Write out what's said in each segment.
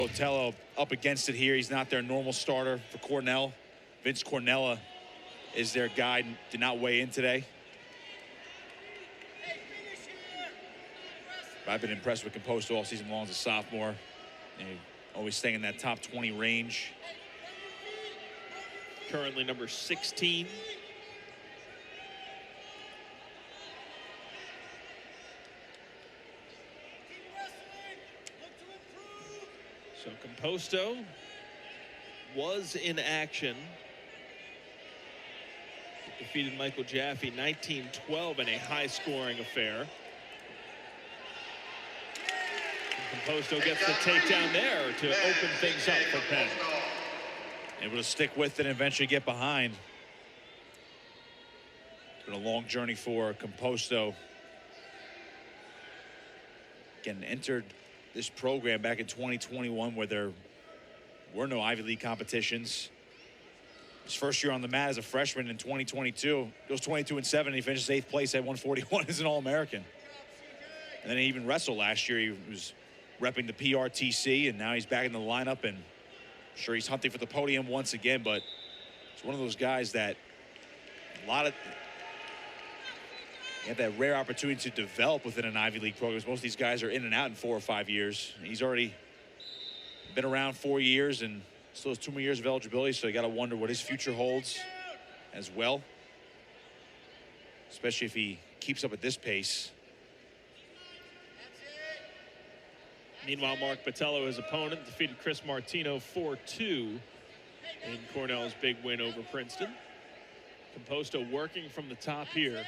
Botello up against it here. He's not their normal starter for Cornell. Vince Cornell is their guy. Did not weigh in today. But I've been impressed with Composto all season long as a sophomore. And always staying in that top 20 range. Currently number 16. So Composto was in action. Defeated Michael Jaffe 19-12 in a high-scoring affair. And Composto gets the takedown there to open things up for Penn. Able to stick with it and eventually get behind. It's been a long journey for Composto. Again, entered this program back in 2021 where there were no Ivy League competitions. His first year on the mat as a freshman in 2022. Goes 22-7 and he finishes 8th place at 141 as an All-American. And then he even wrestled last year. He was repping the PRTC and now he's back in the lineup, and I'm sure he's hunting for the podium once again, but it's one of those guys that you have that rare opportunity to develop within an Ivy League program. Most of these guys are in and out in 4 or 5 years. He's already been around 4 years and still has 2 more years of eligibility, so you got to wonder what his future holds as well, especially if he keeps up at this pace. Meanwhile, Mark Botello, his opponent, defeated Chris Martino 4-2 in Cornell's big win over Princeton. Composto working from the top here.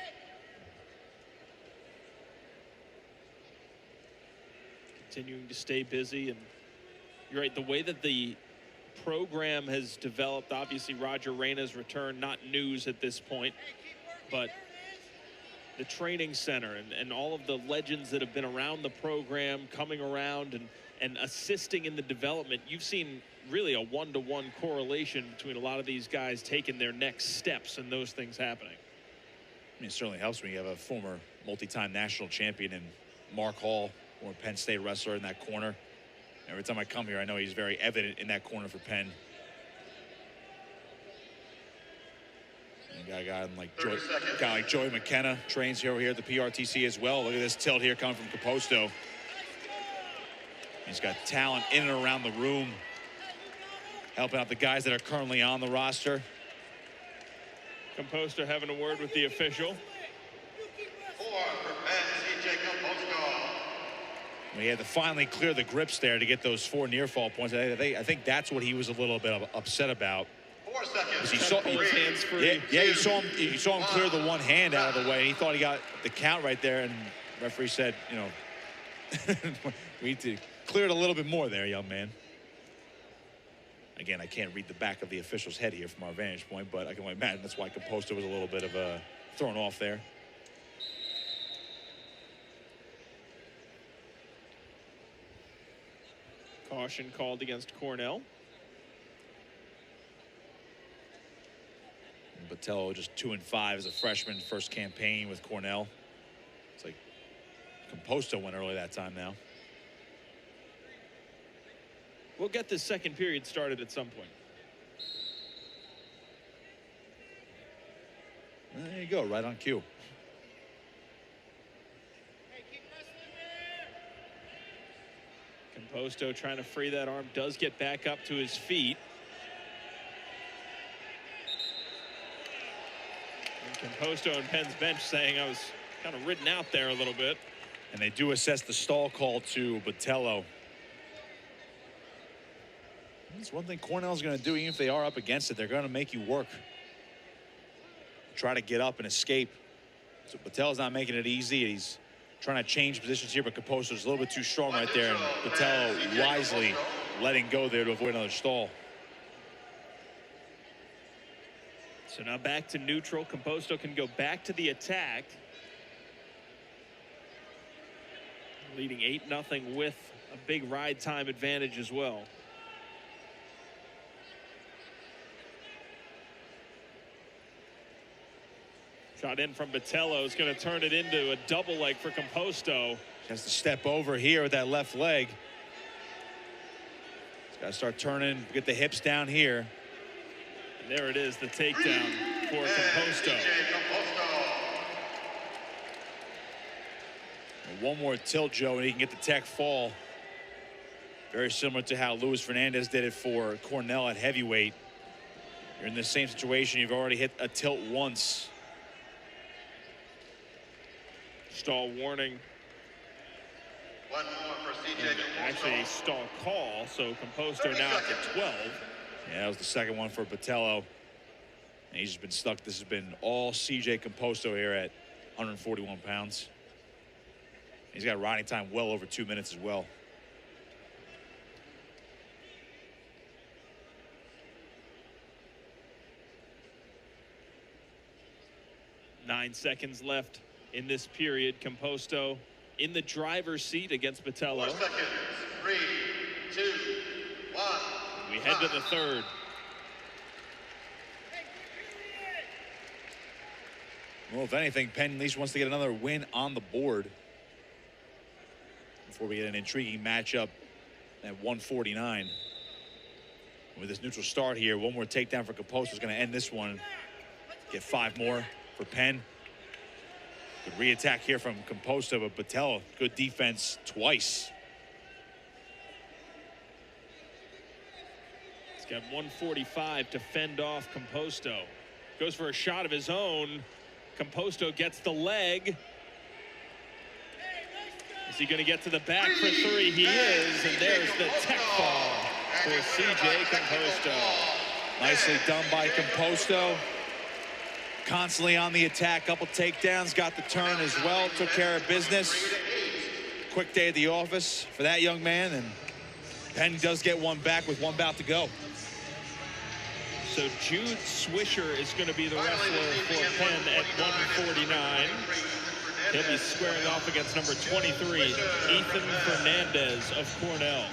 Continuing to stay busy, and you're right, the way that the program has developed, obviously Roger Reyna's return, not news at this point, but the training center and all of the legends that have been around the program coming around and assisting in the development. You've seen really a one-to-one correlation between a lot of these guys taking their next steps and those things happening. I mean, it certainly helps when you have a former multi-time national champion in Mark Hall, or Penn State wrestler in that corner. Every time I come here, I know he's very evident in that corner for Penn. And you got a guy like Joey McKenna trains here at the PRTC as well. Look at this tilt here coming from Composto. He's got talent in and around the room, helping out the guys that are currently on the roster. Composto having a word with the official. 4 for Penn, CJ Composto. We had to finally clear the grips there to get those 4 near fall points. I think that's what he was a little bit upset about. 4 seconds. You saw him clear the one hand out of the way, and he thought he got the count right there, and the referee said, you know, we need to clear it a little bit more there, young man. Again, I can't read the back of the official's head here from our vantage point, but I can only imagine that's why Composto was a little bit of a thrown off there. Caution called against Cornell. Botello just 2-5 as a freshman, first campaign with Cornell. It's like Composto went early that time now. We'll get this second period started at some point. There you go, right on cue. Composto trying to free that arm, does get back up to his feet. And Composto and Penn's bench saying I was kind of ridden out there a little bit. And they do assess the stall call to Botello. That's one thing Cornell's going to do, even if they are up against it, they're going to make you work. Try to get up and escape. So Botello's not making it easy. He's trying to change positions here, but Composto's a little bit too strong right there, and Botello wisely letting go there to avoid another stall. So now back to neutral. Composto can go back to the attack. Leading 8-0 with a big ride time advantage as well. Shot in from Botello is going to turn it into a double leg for Composto. Has to step over here with that left leg. Got to start turning, get the hips down here. And there it is, the takedown for Composto. CJ Composto. One more tilt, Joe, and he can get the tech fall. Very similar to how Luis Fernandez did it for Cornell at heavyweight. You're in the same situation. You've already hit a tilt once. Stall warning. One more for CJ Composto. Actually, a stall call, so Composto now at the 12. Yeah, that was the second one for Botello. And he's just been stuck. This has been all CJ Composto here at 141 pounds. He's got riding time well over 2 minutes as well. Nine seconds left in this period. Composto in the driver's seat against Botello. 4 seconds. 3, 2, 1. We head to the third. Well, if anything, Penn at least wants to get another win on the board before we get an intriguing matchup at 149. With this neutral start here, one more takedown for Composto is going to end this one. Get 5 more for Penn. Good re-attack here from Composto, but Botello, good defense twice. He's got 145 to fend off Composto. Goes for a shot of his own. Composto gets the leg. Is he going to get to the back for 3? He is, and there's the tech fall for CJ Composto. Nicely done by Composto. Constantly on the attack, couple takedowns, got the turn as well, took care of business. Quick day at the office for that young man, and Penn does get one back with one bout to go. So Jude Swisher is going to be the wrestler for Penn at 149. He'll be squaring off against number 23, Ethan Fernandez of Cornell.